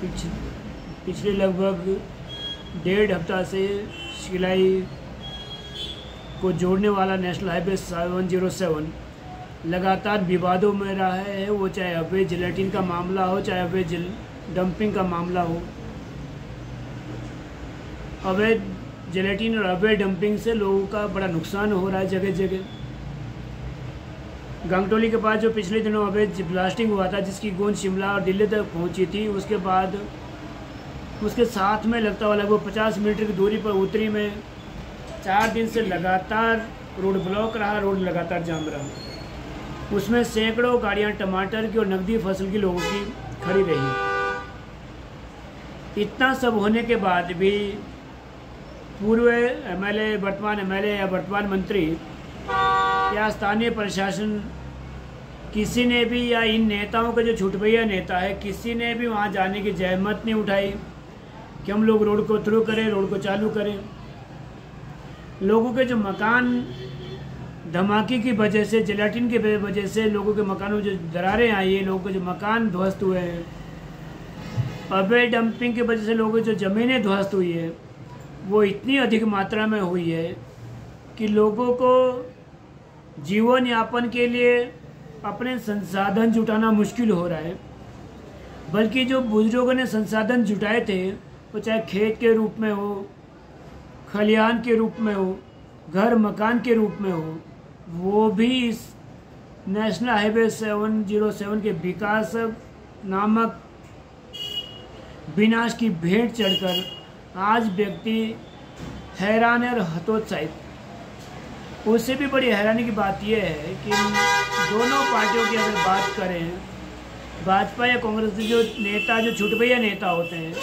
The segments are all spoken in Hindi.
पिछले लगभग 1.5 हफ्ता से शिलाई को जोड़ने वाला नेशनल हाईवे 707 लगातार विवादों में रहा है। वो चाहे अवैध जिलेटिन का मामला हो, चाहे अवैध डंपिंग का मामला हो। अवैध जिलेटिन और अवैध डंपिंग से लोगों का बड़ा नुकसान हो रहा है जगह जगह। गंगटोली के पास जो पिछले दिनों अवैध ब्लास्टिंग हुआ था, जिसकी गूंज शिमला और दिल्ली तक पहुंची थी, उसके बाद उसके साथ में लगता हुआ लगभग 50 मीटर की दूरी पर उत्तरी में 4 दिन से लगातार रोड ब्लॉक रहा, रोड लगातार जाम रहा। उसमें सैकड़ों गाड़ियां टमाटर की और नकदी फसल की लोगों की खड़ी रही। इतना सब होने के बाद भी पूर्व एमएलए, वर्तमान एमएलए या वर्तमान मंत्री या स्थानीय प्रशासन किसी ने भी, या इन नेताओं के जो छुटभैया नेता है, किसी ने भी वहाँ जाने की जहमत नहीं उठाई कि हम लोग रोड को थ्रू करें, रोड को चालू करें। लोगों के जो मकान धमाके की वजह से, जिलेटिन की वजह से लोगों के मकानों में जो दरारें आई है, लोगों के जो मकान ध्वस्त हुए हैं, अवैध डंपिंग की वजह से लोगों की जो ज़मीनें ध्वस्त हुई है, वो इतनी अधिक मात्रा में हुई है कि लोगों को जीवन यापन के लिए अपने संसाधन जुटाना मुश्किल हो रहा है। बल्कि जो बुजुर्गों ने संसाधन जुटाए थे, वो चाहे खेत के रूप में हो, खलिहान के रूप में हो, घर मकान के रूप में हो, वो भी इस नेशनल हाईवे 707 के विकास नामक विनाश की भेंट चढ़कर आज व्यक्ति हैरान है और हतोत्साहित। उससे भी बड़ी हैरानी की बात यह है कि दोनों पार्टियों की अगर बात करें, भाजपा या कांग्रेस के जो नेता, जो छुटभैया नेता होते हैं,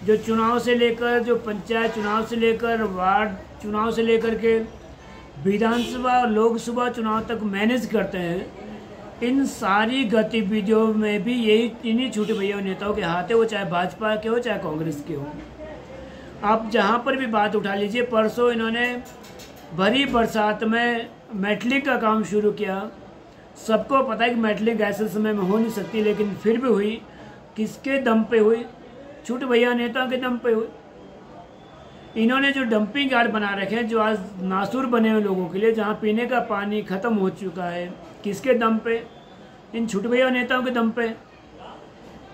जो चुनाव से लेकर, जो पंचायत चुनाव से लेकर, वार्ड चुनाव से लेकर के विधानसभा और लोकसभा चुनाव तक मैनेज करते हैं, इन सारी गतिविधियों में भी यही इन्हीं छुटभैया नेताओं के हाथ है, वो चाहे भाजपा के हो चाहे कांग्रेस के हो। आप जहाँ पर भी बात उठा लीजिए, परसों इन्होंने भरी बरसात में मेटलिंग का काम शुरू किया। सबको पता है कि मेटलिंग ऐसे समय में हो नहीं सकती, लेकिन फिर भी हुई। किसके दम पे हुई? छुटभैया नेताओं के दम पे हुई। इन्होंने जो डंपिंग यार्ड बना रखे हैं, जो आज नासूर बने हुए लोगों के लिए, जहाँ पीने का पानी खत्म हो चुका है, किसके दम पे? इन छुटभैया नेताओं के दम पे।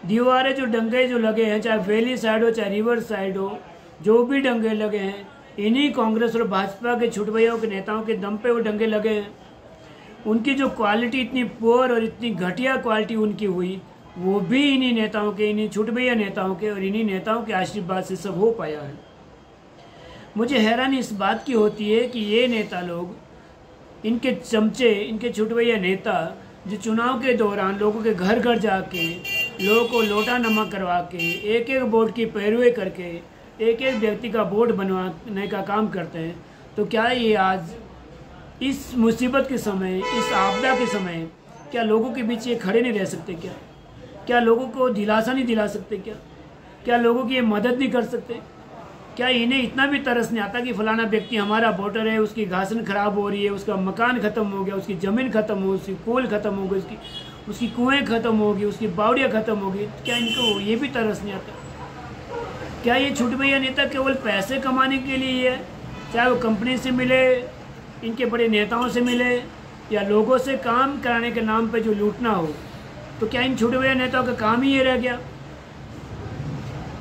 दीवारें जो डंगे जो लगे हैं, चाहे वैली साइड हो चाहे रिवर साइड हो, जो भी डंगे लगे हैं, इन्हीं कांग्रेस और भाजपा के छुटभैया के नेताओं के दम पे वो डंगे लगे हैं। उनकी जो क्वालिटी इतनी पुअर और इतनी घटिया क्वालिटी उनकी हुई, वो भी इन्हीं नेताओं के, इन्हीं छुटभैया नेताओं के और इन्हीं नेताओं के आशीर्वाद से सब हो पाया है। मुझे हैरानी इस बात की होती है कि ये नेता लोग, इनके चमचे, इनके छुटभैया नेता, जो चुनाव के दौरान लोगों के घर घर जाके लोगों को लोटा नमक करवा के, एक एक वोट की पैरवी करके एक एक व्यक्ति का वोट बनवाने का काम करते हैं, तो क्या ये आज इस मुसीबत के समय, इस आपदा के समय, क्या लोगों के बीच ये खड़े नहीं रह सकते? क्या लोगों को दिलासा नहीं दिला सकते? क्या लोगों की ये मदद नहीं कर सकते? क्या इन्हें इतना भी तरस नहीं आता कि फलाना व्यक्ति हमारा वोटर है, उसकी घासन खराब हो रही है, उसका मकान खत्म हो गया, उसकी ज़मीन खत्म हो, उसकी कोल खत्म हो गई, उसकी कुएँ खत्म होगी, उसकी बावड़ियाँ खत्म होगी? क्या इनको ये भी तरस नहीं आता? क्या ये छुटभैया नेता केवल पैसे कमाने के लिए है? चाहे वो कंपनी से मिले, इनके बड़े नेताओं से मिले, या लोगों से काम कराने के नाम पे जो लूटना हो, तो क्या इन छुटभैया नेताओं का काम ही ये रह गया?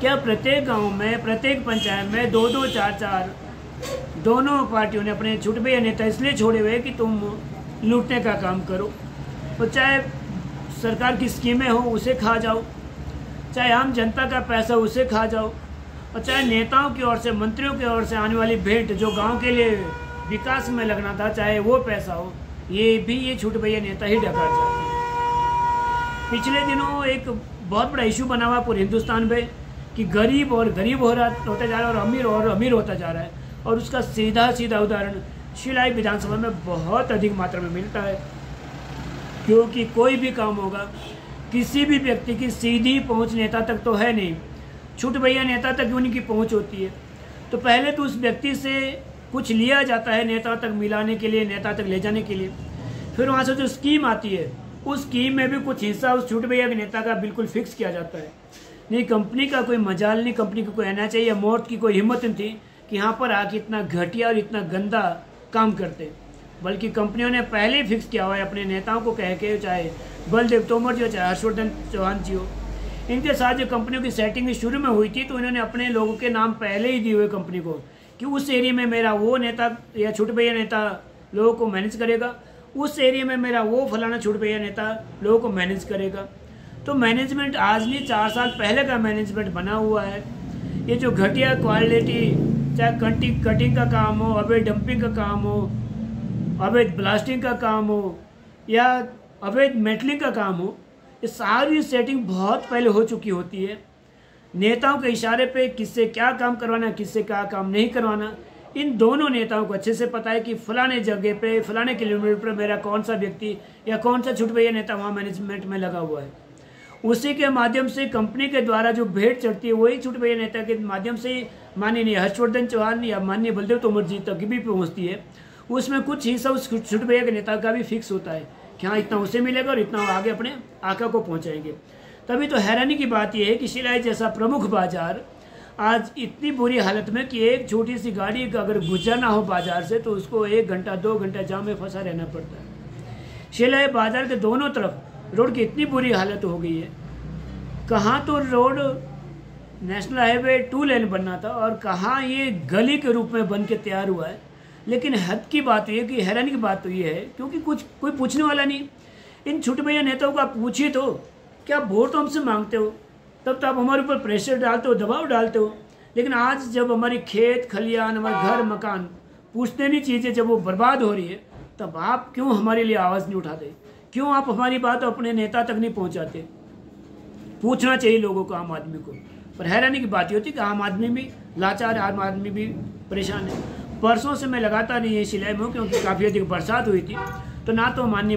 क्या प्रत्येक गांव में, प्रत्येक पंचायत में 2-2, 4-4 दोनों पार्टियों ने अपने छुटभैया नेता इसलिए छोड़े हुए कि तुम लूटने का काम करो? तो चाहे सरकार की स्कीमें हो उसे खा जाओ, चाहे आम जनता का पैसा उसे खा जाओ, और चाहे नेताओं की ओर से, मंत्रियों की ओर से आने वाली भेंट जो गांव के लिए विकास में लगना था, चाहे वो पैसा हो, ये भी ये छुटभैया नेता ही डकार जाते हैं। पिछले दिनों एक बहुत बड़ा इशू बना हुआ पूरे हिंदुस्तान में कि गरीब और गरीब होता जा रहा है और अमीर होता जा रहा है, और उसका सीधा सीधा उदाहरण शिलाई विधानसभा में बहुत अधिक मात्रा में मिलता है। क्योंकि कोई भी काम होगा, किसी भी व्यक्ति की सीधी पहुंच नेता तक तो है नहीं, छुटभैया नेता तक उनकी पहुंच होती है। तो पहले तो उस व्यक्ति से कुछ लिया जाता है नेता तक मिलाने के लिए, नेता तक ले जाने के लिए, फिर वहाँ से जो स्कीम आती है, उस स्कीम में भी कुछ हिस्सा उस छुटभैया के नेता का बिल्कुल फिक्स किया जाता है नहीं कंपनी का कोई मजाल नहीं, कंपनी को कोई आना चाहिए, या मौत की कोई हिम्मत नहीं थी कि यहाँ पर आके इतना घटिया और इतना गंदा काम करते। बल्कि कंपनियों ने पहले ही फिक्स किया हुआ है अपने नेताओं को कह के, चाहे बलदेव तोमर जी हो चाहे हर्षवर्धन चौहान जी हो, इनके साथ जो कंपनियों की सेटिंग शुरू में हुई थी तो इन्होंने अपने लोगों के नाम पहले ही दिए हुए कंपनी को कि उस एरिया में मेरा वो नेता या छोटे भैया नेता लोगों को मैनेज करेगा, उस एरिया में मेरा वो फलाना छोटे भैया नेता लोगों को मैनेज करेगा। तो मैनेजमेंट आज नहीं 4 साल पहले का मैनेजमेंट बना हुआ है। ये जो घटिया क्वालिटी, चाहे कटिंग का काम हो, अवैध डंपिंग का काम हो, अवैध ब्लास्टिंग का काम हो या अवैध मेटलिंग का काम हो, ये सारी सेटिंग बहुत पहले हो चुकी होती है। नेताओं के इशारे पे किससे क्या काम करवाना, किससे क्या काम नहीं करवाना, इन दोनों नेताओं को अच्छे से पता है कि फलाने जगह पे फलाने किलोमीटर पर मेरा कौन सा व्यक्ति या कौन सा छोटे भैया नेता वहाँ मैनेजमेंट में लगा हुआ है। उसी के माध्यम से कंपनी के द्वारा जो भेंट चढ़ती है वही छोटे भैया नेता के माध्यम से माननीय हर्षवर्धन चौहान या माननीय बलदेव तोमर जी तक भी पहुँचती है। उसमें कुछ हिस्सा उस छोटे भैया के नेता का भी फिक्स होता है कि हाँ इतना उसे मिलेगा और इतना आगे अपने आका को पहुँचाएंगे। तभी तो हैरानी की बात यह है कि शिलाई जैसा प्रमुख बाजार आज इतनी बुरी हालत में कि एक छोटी सी गाड़ी का अगर गुजरना हो बाजार से तो उसको 1 घंटा 2 घंटा जाम में फंसा रहना पड़ता है। शिलाई बाजार के दोनों तरफ रोड की इतनी बुरी हालत हो गई है। कहाँ तो रोड नेशनल हाईवे 2 लेन बनना था और कहाँ ये गली के रूप में बन के तैयार हुआ है। लेकिन हद की बात ये कि हैरानी की बात तो ये है क्योंकि कुछ कोई पूछने वाला नहीं। इन छोटे भैया नेताओं को आप पूछिए तो क्या वोट तो हमसे मांगते हो, तब तो आप हमारे ऊपर प्रेशर डालते हो, दबाव डालते हो। लेकिन आज जब हमारी खेत खलियान, हमारे घर मकान पूछते नहीं चीज़ें जब वो बर्बाद हो रही है, तब आप क्यों हमारे लिए आवाज़ नहीं उठाते, क्यों आप हमारी बात अपने नेता तक नहीं पहुंचाते। पूछना चाहिए लोगों को, आम आदमी को। पर हैरानी की बात ये होती है कि आम आदमी भी लाचार, आम आदमी भी परेशान है। परसों से मैं लगातार ये सिलाई में हूँ क्योंकि काफ़ी अधिक बरसात हुई थी, तो ना तो माननीय